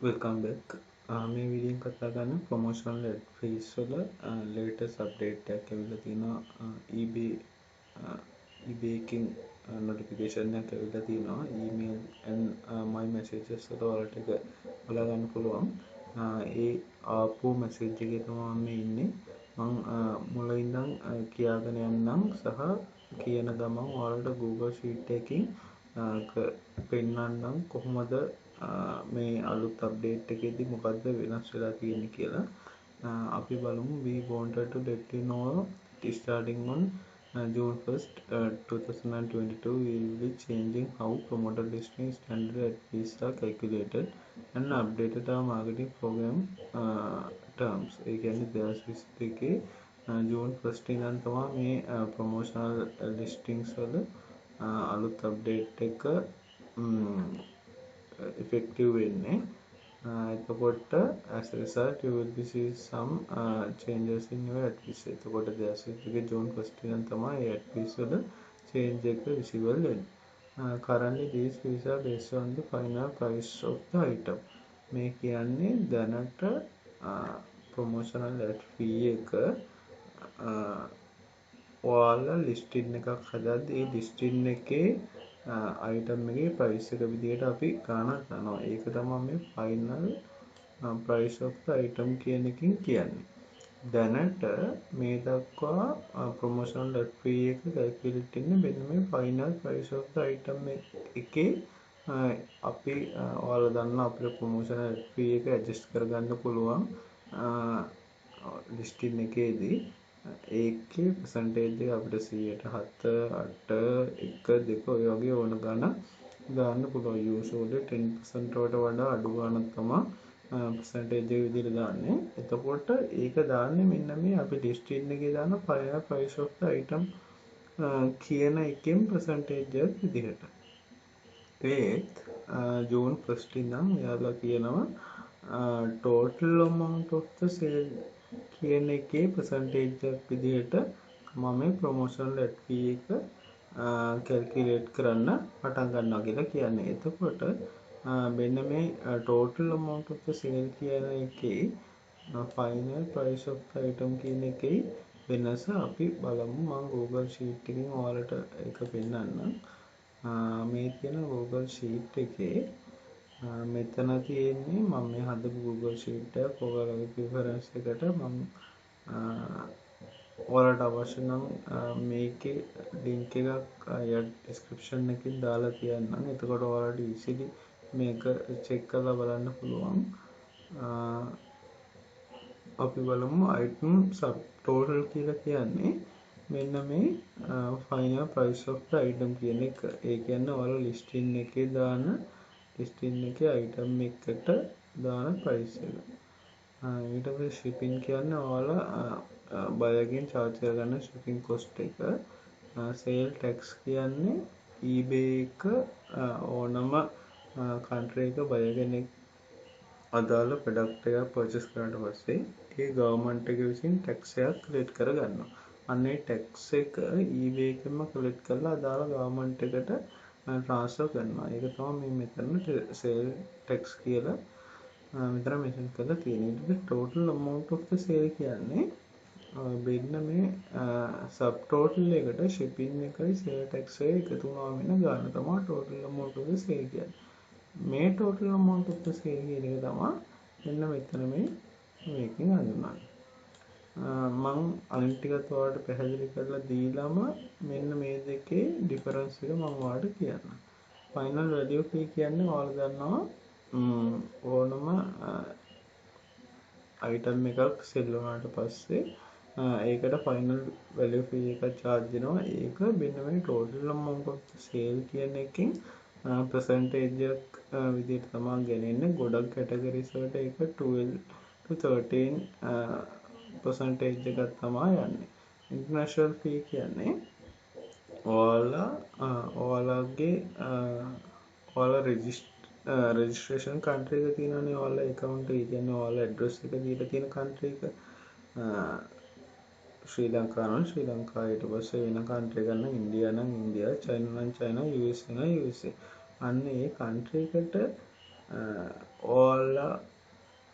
Welcome back. මේ වීඩියෝෙන් කතා කරන්නේ ප්‍රොමෝෂනල් ඇඩ්ස් වල ලේටස්ට් අප්ඩේට් එකක් ඇවිල්ලා තියෙනවා. eBay එකකින් notification එකක් ඇවිල්ලා තියෙනවා. email and my messages වල ඔයාලට ඒක බලා ගන්න පුළුවන්. ඒ ආපු message එකේ තමයි මම ඉන්නේ. මම මුලින් ඉඳන් කියාගෙන යන්නම් සහ කියන ගමන් ඔයාලට Google Sheet එකකින් පෙන්වන්නම් කොහොමද මේ අලුත් අප්ඩේට් එකේදී මොකද්ද වෙනස් වෙලා තියෙන්නේ කියලා. අපි බලමු. We wanted to let you know starting on June 1st 2022 we will be changing how promoter listing standard at fees are calculated and updated our marketing program terms. ඒ කියන්නේ 2022 ජූන් 1st ඉඳන් තමයි මේ ප්‍රොමෝෂනල් ලිස්ටින්ග්ස් වල අලුත් update එක effective වෙන්නේ. එතකොට as a result you will be see some changes in your ad fees. එතකොට දෙයස්විගේ ජූන් 1st ඉඳන් තමයි ඒ ad fees වල change එක visible වෙන්නේ. Currently these fees are based on the final price of the item. මේ කියන්නේ දැනට promotional ad fee එක ඔයාලා listing එකක් හදද්දී ඒ listing එකේ item එකේ price එක විදිහට අපි ගණන් කරනවා. ඒක තමයි මේ final price of the item කියන එකකින් කියන්නේ. දැනට මේ දක්වා promotional fee එක calculate වෙන්නේ මෙන්න මේ final price of the item එකේ අපි ඔයාලා දන්න අපේ promotional fee එක adjust කරගන්න පුළුවන් listing එකේදී ඒකේ percentage එක අපිට 107 8 1 2 ඔය වගේ ඕන ගණන් දාන්න පුළුවන්. usually 10% වලට වඩා අඩු ගණන් තමයි percentage එක විදිහට දාන්නේ. එතකොට ඒක දාන්නේ මෙන්න මේ අපි listing එකේ දාන final price of the item කියන එකෙන් percentage එකක් විදිහට. ඒත් ජූන් 1st ඉඳන් එයාලා කියනවා total amount of the sale කියන එකේ percentage එකක් විදිහට මම ප්‍රොමෝෂනල් ad fee එක calculate කරන්න පටන් ගන්නවා කියලා කියන්නේ. එතකොට මෙන්න මේ total amount of the sale කියන එකේ final price of the item කියන එකේ වෙනස අපි බලමු. මම Google Sheet එකකින් ඔයාලට ඒක පෙන්නන්නම්. මේ තියෙන Google Sheet එකේ මෙතන තියෙන්නේ මම මේ හදපු Google Sheet එක ඔයාලගේ preference එකට මම ඔයාලට අවශ්‍ය නම් මේකේ link එකක් description එකකින් දාලා තියන්නම්. එතකොට ඔයාලට easily මේක check කරලා බලන්න පුළුවන්. අපි බලමු item sub total කියලා කියන්නේ මෙන්න මේ final price of the item කියන එක. ඒ කියන්නේ ඔයාලා listing එකේ දාන listing එකේ item එකට දාන price එක. ඊට පස්සේ shipping කියන්නේ ඔයාලා බයර්ගෙන් charge කරගන්න shipping cost එක. sale tax කියන්නේ eBay එක ඕනම country එක buyer කෙනෙක් අදාළ product එකක් purchase කරාට පස්සේ ඒ government එක විසින් tax එකක් collect කරගන්නවා. අන්න ඒ tax එක eBay එකෙන්ම collect කරලා අදාළ government එකට transfer කරනවා. ඒක තමයි මේ මෙතන sale tax කියලා මෙතන mention කරලා තියෙන්නේ. total amount of the sale කියන්නේ මෙන්න මේ sub total එකට shipping එකයි sale tax එකයි එකතු වුණාම වෙන ගාන තමයි total amount of the sale කියන්නේ. මේ total amount of the sale කියන එක තමයි මෙන්න මෙතන මේකෙන් හඳුන්වන්නේ. මම අනිත් ටිකත් ඔයාලට පැහැදිලි කරලා දීලාම මෙන්න මේ දෙකේ difference එක මම ඔයාලට කියන්නම්. final value fee කියන්නේ ඔයාලා දන්නවා ඕනම item එකක් sell වුණාට පස්සේ ඒකට final value fee එකක් charge වෙනවා. ඒක මෙන්න මේ total amount of the sale කියන එකෙන් percentage එකක් විදිහට තමයි ගෙනෙන්නේ. ගොඩක් categories වලට ඒක 12 to 13% එකක් තමයි යන්නේ. international fee කියන්නේ ඔයාලගේ registration country එක තියෙනවානේ. ඔයාලා account එක කියන්නේ ඔයාලා address එක දීලා තියෙන country එක ශ්‍රී ලංකාව නම් ශ්‍රී ලංකාව, ඊට පස්සේ වෙන country එකක් නම් ඉන්දියා නම් ඉන්දියා, චයිනා නම් චයිනා, USA නම් USA. අන්න ඒ country එකට ඔයාලා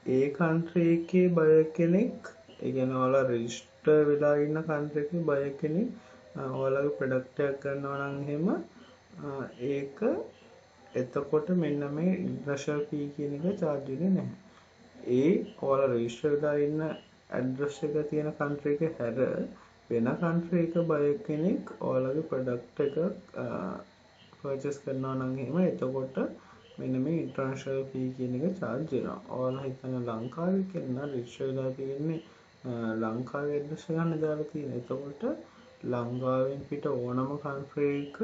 ඒ කන්ට්‍රී එකේ බය කෙනෙක් ඒ කියන්නේ ඔයාලා රෙජිස්ටර් වෙලා ඉන්න කන්ට්‍රී එකේ බය කෙනෙක් ඔයාලගේ ප්‍රොඩක්ට් එකක් ගන්නවා නම් එහෙම ඒක එතකොට මෙන්න මේ ඉන්ටර්නැෂනල් ෆී කියන එක charge වෙන්නේ නැහැ. ඒ ඔයාලා රෙජිස්ටර් වෙලා ඉන්න ඇඩ්‍රස් එක තියෙන කන්ට්‍රී එක හැර වෙන කන්ට්‍රී එක බය කෙනෙක් ඔයාලගේ ප්‍රොඩක්ට් එක පර්චේස් කරනවා නම් එහෙම එතකොට මෙන්න මේ ඉන්ටර්නැෂනල් ෆී කියන එක charge වෙනවා. ඔයාලා හිතන්න ලංකාවේ කෙනා රෙජිස්ටර් වෙලා තියෙන්නේ ලංකාවේ ඇඩ්‍රස් ගන්න දාලා තියෙන. එතකොට ලංකාවෙන් පිට ඕනම කන්ට්‍රී එක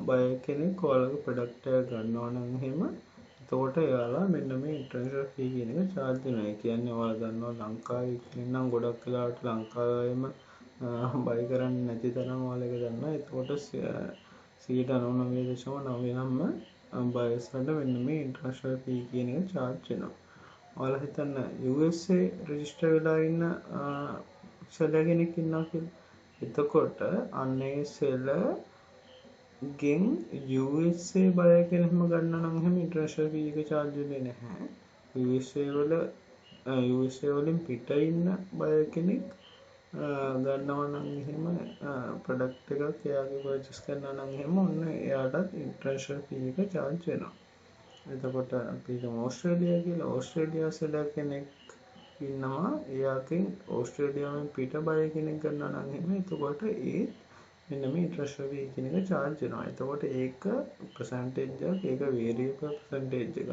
බය කෙනෙක් ඔයාලගේ ප්‍රොඩක්ට් එක ගන්නවා නම් එහෙම එතකොට එයාලා මෙන්න මේ ඉන්ටර්නැෂනල් ෆී කියන එක charge වෙනවා. ඒ කියන්නේ ඔයාලා දන්නවා ලංකාවේ ඉන්න නම් ගොඩක් වෙලාවට ලංකාවෙම බය කරන්නේ නැති තරම් ඔයාලා ඒක දන්නවා. එතකොට 99.99%ම බයර්ස්ලට මෙන්න මේ ඉන්ටර්නැෂනල් ෆී කියන එක charge වෙනවා. ඔයාලා හිතන්න USA රෙජිස්ටර් වෙලා ඉන්න සෙලර් කෙනෙක් ඉන්නවා කියලා. එතකොට අන්න ඒ සෙලර් ගෙන් USA බය කියලා එහෙම ගන්න නම් එහෙම ඉන්ටර්නැෂනල් ෆී එක charge වෙන්නේ නැහැ. USA වලින් පිට ඉන්න බය කෙනෙක් ගන්නවා නම් එහෙම ප්‍රොඩක්ට් එකක් එයාගේ පර්චේස් කරනවා නම් එහෙම ඔන්න එයාටත් ඉන්ටර්නැෂනල් ෆී එක charge වෙනවා. එතකොට අපි හිතමු ඕස්ට්‍රේලියා කියලා. ඕස්ට්‍රේලියා සෙලර් කෙනෙක් ඉන්නවා එයාගෙන් ඕස්ට්‍රේලියාවෙන් පිට බය කෙනෙක් ගන්නවා නම් එහෙම එතකොට ඒ මෙන්න මේ ඉන්ටර්නැෂනල් ෆී කියන එක charge වෙනවා. එතකොට ඒක percentage එකක් ඒක variable percentage එකක්.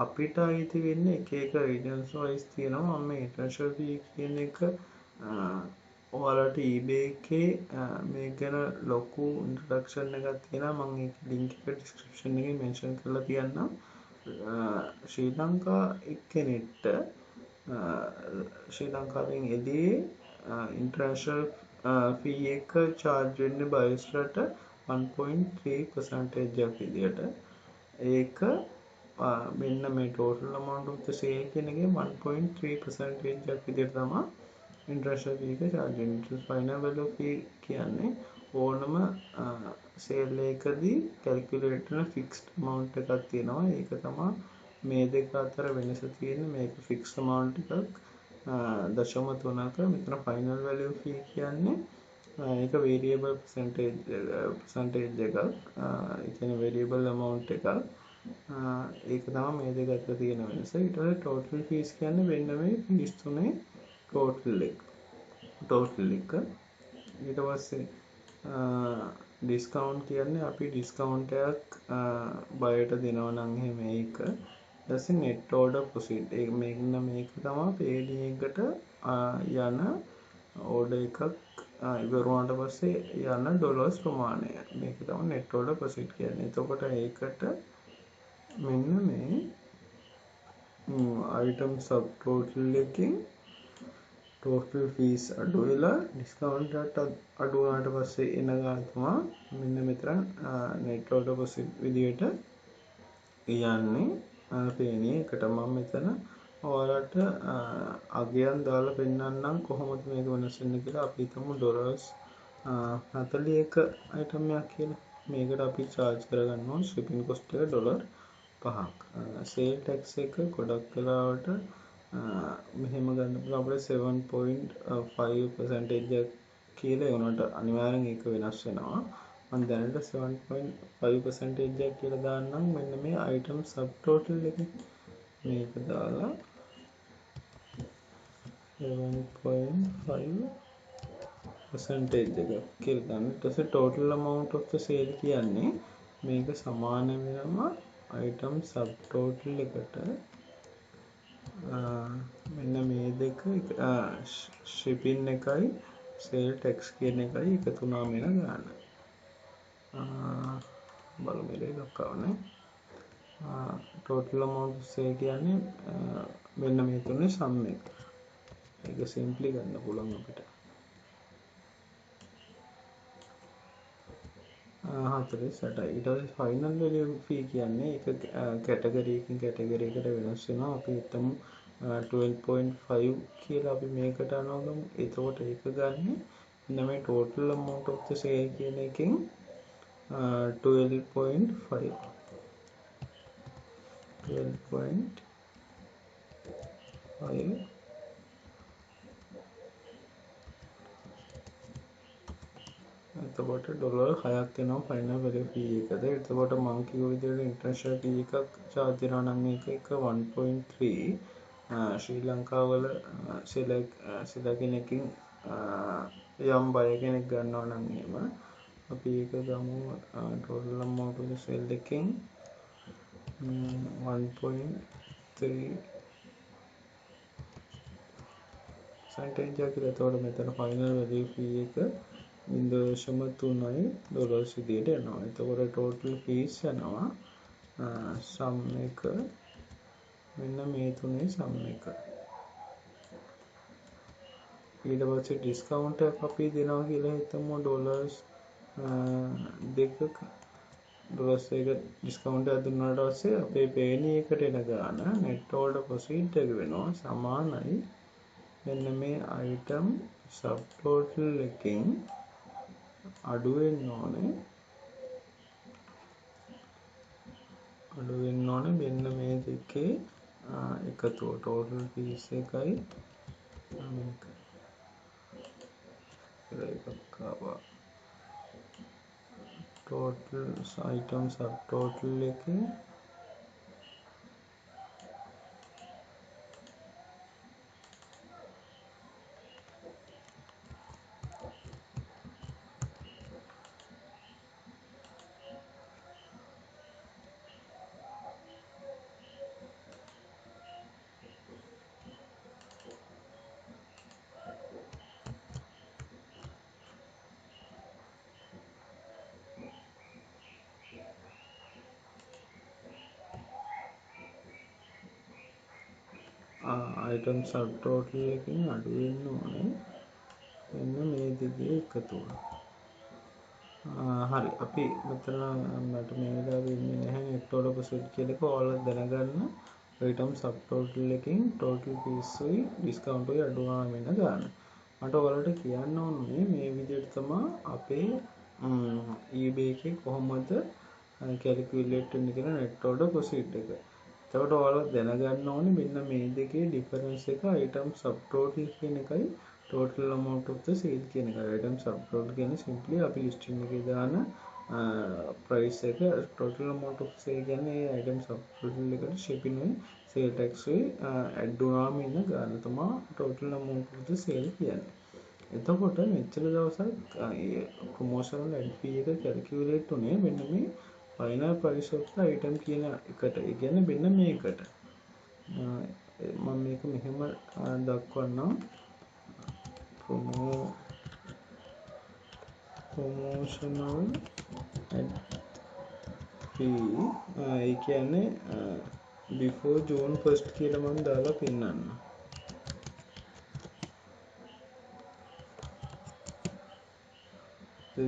අපිට අයිති වෙන්නේ එක එක regions wise තියෙනවා. මම මේ ඉන්ටර්නැෂනල් ෆී කියන එක ඔයාලට eBay එකේ මේක ගැන ලොකු ඉන්ට්‍රොඩක්ෂන් එකක් තියෙනවා. මම ඒක link එක description එකේ mention කරලා තියන්නම්. ශ්‍රී ලංකා එක්කෙනෙක්ට ශ්‍රී ලංකාවෙන් එළියේ ඉන්ටර්නැෂනල් ෆී එක charge වෙන්නේ බයස්ලට 1.3% එකක් විදියට. ඒක මෙන්න මේ total amount of the sale කියන එකේ 1.3% එකක් විදියට තමයි ඉන්ටර්නැෂනල් ෆී එක charge වෙන්නේ. final value fee කියන්නේ ඕනම sale එකකදී calculate කරන fixed amount එකක් තියෙනවා. ඒක තමයි මේ දෙක අතර වෙනස තියෙන්නේ. මේක fixed amount එකක් 0.3ක මෙතන final value fee කියන්නේ ඒක variable percentage එකක්. ඒ කියන්නේ variable amount එකක්. ඒක තමයි මේ දෙක අතර තියෙන වෙනස. ඊට පස්සේ total fees කියන්නේ වෙන මේ fees තුනේ total එක. ඊට පස්සේ discount කියන්නේ අපි discount එකක් බයට දෙනවා නම් එහෙම ඒක. ඊට පස්සේ net order proceed. ඒක මේක තමයි paid එකට යන order එකක් ඉවර වුණාට පස්සේ යන ඩොලර්ස් ප්‍රමාණය. මේක තමයි net order proceed කියන්නේ. එතකොට ඒකට මෙන්න මේ item sub total එකකින් total fees අඩු වෙලා discount එක අඩු වුණාට පස්සේ එන ගාන තමයි මෙන්න මෙතන net order proceed විදියට යන්නේ. පේන්නේ එකට මම මෙතන ඔයාලට අගයන් දාලා පෙන්නන්නම් කොහොමද මේක වෙනස් වෙන්නේ කියලා. අපි හිතමු ඩොලර්ස් 41 item එකක් කියලා. මේකට අපි charge කරගන්නවා shipping cost එක ඩොලර් 5ක්. sale tax එක ගොඩක් වෙලාවට මෙහෙම ගන්න පුළුවන් අපිට 7.5% එකක් කියලා. ඒනොට අනිවාර්යෙන් ඒක වෙනස් වෙනවා. මම දැනට 7.5% එකක් කියලා දාන්නම්. මෙන්න මේ item sub total එක මේක දාලා 7.5% එකක් කියලා දාන්න. ඊට පස්සේ total amount of the sale කියන්නේ මේක සමාන වෙනවා item sub total එකට මෙන්න මේ දෙක shipping එකයි sale tax කියන එකයි එකතු වුණාම එන ගාන. බලමු මේක දක්වන්නේ. total amount of sale කියන්නේ මෙන්න මේ තුනේ sum එක. ඒක simply ගන්න පුළුවන් අපිට. 48යි. ඊට පස්සේ final value fee කියන්නේ ඒක category එකකින් category එකට වෙනස් වෙනවා. අපි හිතමු 12.5 කියලා අපි මේකට අනුගමු. එතකොට ඒක ගන්න මෙන්න මේ total amount of the sale කියන එකෙන් 12.5 12.5 එතකොට ඩොලර් 6ක් එනවා ෆයිනල් වැලියු fee එකද. එතකොට මම කිව්ව විදිහට ඉන්ටර්නැෂනල් fee එකක් charge කරනවා නම් මේක 1.3 ශ්‍රී ලංකාව වල සිල කෙනකින් යම් බය කෙනෙක් ගන්නවා නම් එහෙම අපි ඒක ගමු total amount of the sale එකෙන් 1.3 percentage එක කියලා. එතකොට මෙතන final value fee එක 0.3යි ඩොලර්ස් විදියට යනවා. එතකොට total fees යනවා sum එක මෙන්න මේ තුනේ sum එක. ඊට පස්සේ ඩිස්කවුන්ට් එකක් අපි දෙනවා කියලා හිතමු ඩොලර්ස් 2ක ඩොලර්ස් එක ඩිස්කවුන්ට් එකක් දුන්නාට පස්සේ අපේ පේනි එකට එන ගාන net order proceed එක වෙනවා සමානයි මෙන්න මේ item subtotal එකෙන් අඩු වෙන්න ඕනේ මෙන්න මේ දෙකේ එකතුව total fees එකයි මේක total item subtotal එකෙන් item subtotal එකෙන් අඩු වෙන්න ඕනේ මෙන්න මේ දෙකේ එකතුව. හරි අපි මෙතන මට මේ වෙලාවේ ඉන්නේ නැහැ net order proceed කියන එක ඔයාලා දැනගන්න item subtotal එකෙන් total fees උයි discount උයි අඩු වුණාම වෙන ගාන. මට ඔයාලට කියන්න ඕනේ මේ විදිහට තමයි අපේ eBay එකේ කොහොමද calculate වෙන්නේ කියලා net order proceed එක. එතකොට ඔයාලා දැනගන්න ඕනේ මෙන්න මේ දෙකේ difference එක item subtotal කියන එකයි total amount of the sale කියන එකයි. item subtotal කියන්නේ simply අපි listing එකේ දාන price එක total amount of sale කියන්නේ ඒ item subtotal එකට shipping උයි sale tax උයි add වුණාම එන ගාන තමයි total amount of the sale කියන්නේ. එතකොට මෙච්චර දවසක් promotional ad fee එක calculate උනේ මෙන්න මේ final price of the item කියන එකට. ඒ කියන්නේ මෙන්න මේකට. මම මේක මෙහෙම දක්වන්නම්. promotional ad fee ඒ කියන්නේ before June 1st කියලා මම දාලා පෙන්නන්න.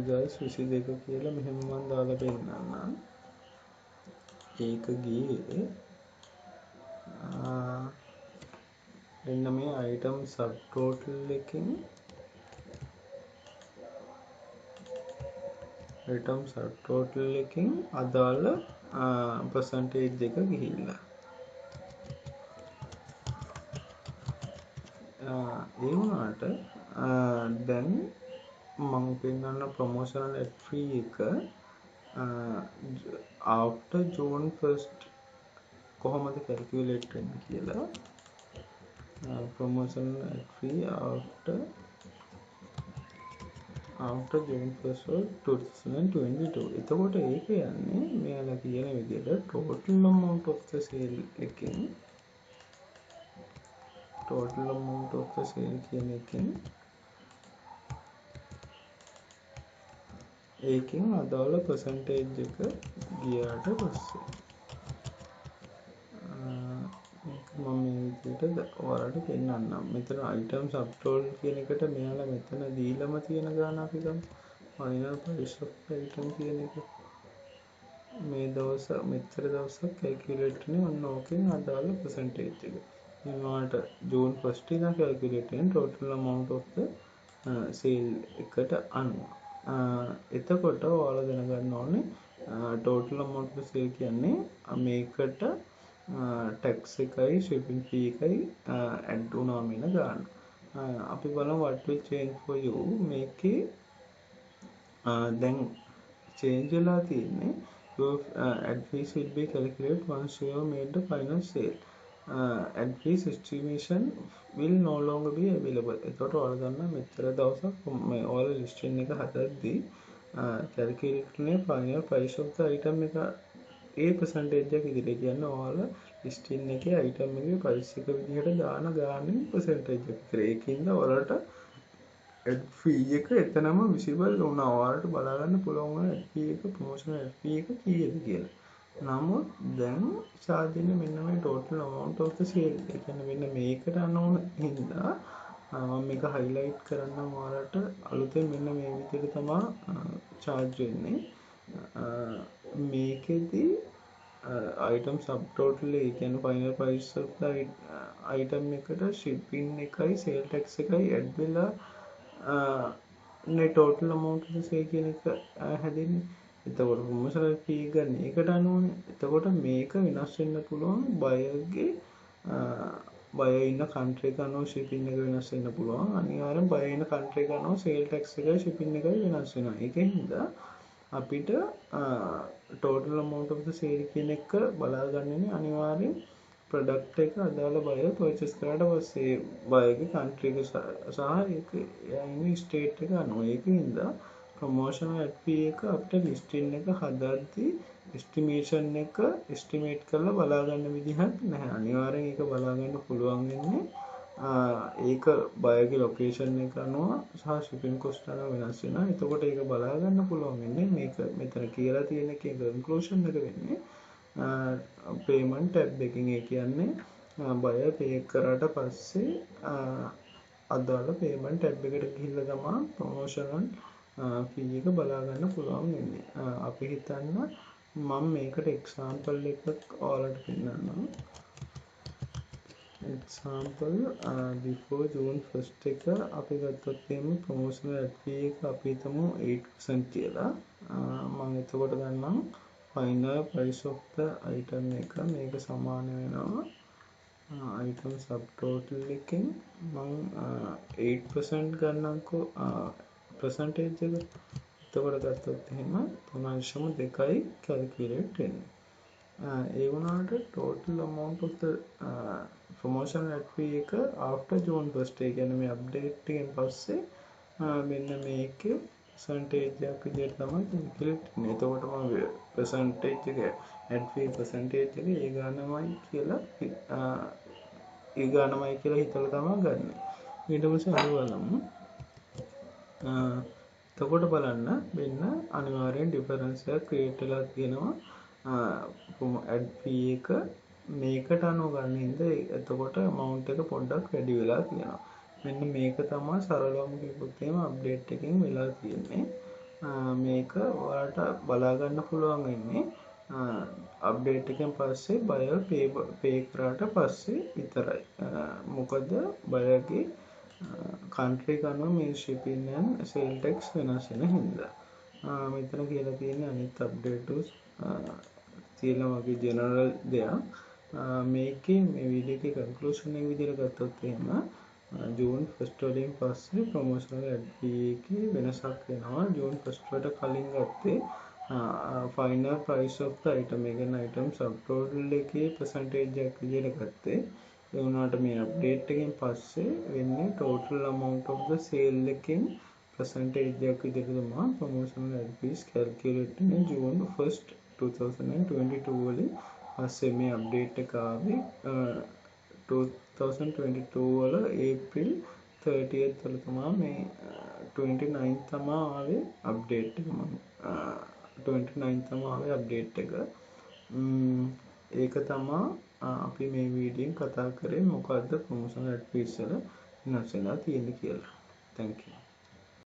දෙදස් 22 කියලා මෙහෙම මම දාලා පෙන්නන්නම්. ඒක ගියේ මෙන්න මේ item subtotal එකෙන් අදාළ percentage එක ගිහිල්ලා ඒ වුණාට දැන් මම පෙන්නන්න promotional ad fee එක after June 1st කොහොමද calculate වෙන්නේ කියලා. promotional ad fee after June 1st 2022. එතකොට ඒක යන්නේ මෙයාලා කියන විදිහට total amount of the sale එකෙන් කියන එකෙන් ඒකෙන් අදාළ percentage එක ගියාට පස්සේ මම මේ විදිහට ඔයාලට පෙන්නන්නම්. මෙතන item subtotal කියන එකට මෙයාලා මෙතන දීලම තියෙන ගාන අපි ගමු. final price of item කියන එක. මේ දවස් මෙච්චර දවසක් calculate වෙන්නේ ඔන්න ඕකෙන් අදාළ percentage එක. මේවට June 1st ඉඳන් calculate වෙන total amount of the sale එකට අනුව. එතකොට ඔයාලා දැනගන්න ඕනේ total amount of the sale කියන්නේ මේකට ටැක්ස් එකයි shipping fee එකයි add වුණාම එන ගාන. අපි බලමු what will change for you මේකේ දැන් change වෙලා තියෙන්නේ your ad fees will be calculated once you have made the final sale. Ad fees estimation will no longer be available. එතකොට ඔයාලා දන්නා මෙච්චර දවසක් මේ ඔයාලා listing එක හදද්දී calculate කරන්නේ final price of the item එක ඒ percentage එක ඉදිරියට කියන්නේ ඔයාලා listing එකේ item එකේ price එක විදිහට දාන ගානේ percentage එක විතර. ඒකින්ද ඔයාලට ad fee එක එතනම visible වුණා. ඔයාලට බලා ගන්න පුළුවන් වුණා ad fee එක promotional ad fee එක කීයද කියලා. නමුත් දැන් charge වෙන්නේ මෙන්න මේ total amount of the sale. ඒ කියන්නේ මෙන්න මේකට අනුව හින්දා මම මේක highlight කරන්නම් ඔයාලට අලුතෙන් මෙන්න මේ විදිහට තමයි charge වෙන්නේ. මේකෙදි item subtotal ඒ කියන්නේ final price of the item එකට shipping එකයි sale tax එකයි add වෙලා නේ total amount of the sale කියන එක හැදෙන්නේ. එතකොට promotional fee ගන්න ඒකට අනුවනේ. එතකොට මේක වෙනස් වෙන්න පුළුවන් buyer-ගේ buyer ඉන්න country එක අනුව shipping එක වෙනස් වෙන්න පුළුවන්. අනිවාර්යෙන් buyer ඉන්න country එක අනුව sale tax එකයි shipping එකයි වෙනස් වෙනවා. ඒකෙන්ද අපිට total amount of the sale කියන එක බලා ගන්නනේ අනිවාර්යෙන් product එක අදාළ buyer purchase කරාට පස්සේ buyer-ගේ country එක සහ ඒක ඉන්නේ state එක අනුව. ඒකින්ද promotional ad fee එක අපිට listing එක හදද්දී estimate කරලා බලා ගන්න විදිහක් නැහැ. අනිවාර්යෙන් ඒක බලා ගන්න පුළුවන් වෙන්නේ ඒක buyer-ගේ location එක අනුව සහ shipping cost අනුව වෙනස් වෙනවා. එතකොට ඒක බලා ගන්න පුළුවන් වෙන්නේ මේක මෙතන කියලා තියෙන එකේ conclusion එක වෙන්නේ payment tab එකකින්. ඒ කියන්නේ buyer pay කරාට පස්සේ අදාළ payment tab එකට ගිහිල්ලා තමයි promotional fee එක බලා ගන්න පුළුවන් වෙන්නේ. අපි හිතන්න මම මේකට example එකක් ඔයාලට පෙන්නන්නම්. example before June 1st එක අපි ගත්තොත් එහෙම promotional ad fee එක අපි හිතමු 8% කියලා. මම එතකොට ගන්නම් final price of the item එක මේක සමාන වෙනවා item subtotal එකෙන් මම 8% ගන්නම්කෝ percentage එක. එතකොට ගත්තොත් එහෙම 3.2යි calculate වෙන්නේ. ඒ වුණාට total amount of the promotional ad fee එක after June 1st ඒ කියන්නේ මේ update එකෙන් පස්සේ මෙන්න මේකේ percentage එකක් විදිහට තමයි calculate වෙන්නේ. එතකොට මම percentage එක ad fee percentage එක ඒ ගානමයි කියලා හිතලා තමයි ගන්නෙ. ඊට පස්සේ අපි බලමු එතකොට බලන්න මෙන්න අනිවාර්යෙන් difference එකක් create වෙලා තියෙනවා. ad fee එක මේකට අනුව ගන්න හින්දා එතකොට amount එක පොඩ්ඩක් වැඩි වෙලා තියෙනවා. මෙන්න මේක තමයි සරලවම කිව්වොත් එහෙම අප්ඩේට් එකකින් වෙලා තියෙන්නේ. මේක ඔයාලට බලා ගන්න පුළුවන් වෙන්නේ අප්ඩේට් එකෙන් පස්සේ buyer pay කරාට පස්සේ විතරයි. මොකද buyer-ගේ country එක අනුව මේ shipping and sale tax වෙනස් වෙන හින්දා. මෙතන කියලා තියෙන්නේ අනිත් අප්ඩේට්ස් තියෙනවා වගේ general දෙයක්. මේකේ මේ වීඩියෝ එකේ conclusion එක විදිහට ගත්තොත් එහෙම June 1st වලින් පස්සේ promotional ad fee එකේ වෙනසක් වෙනවා. June 1st වලට කලින් ගත්තේ final price of the item එක කියන item subtotal එකේ percentage එකක් විදිහට ගත්තේ. ඒ වුණාට මේ update එකෙන් පස්සේ වෙන්නේ total amount of the sale එකෙන් percentage එකක් විදිහට තමයි promotional ad fees calculate වෙන්නේ June 1st 2022 වලින්. පස්සේ මේ අප්ඩේට් එක ආවේ 2022 වල April 30th වල තමයි මේ 29th තමයි ආවේ අප්ඩේට් එක. 29th තමයි ආවේ අප්ඩේට් එක. ඒක තමයි අපි මේ වීඩියෝෙන් කතා කරේ මොකද්ද promotional ad fees වල වෙනස් වෙලා තියෙන්නේ කියලා. Thank you.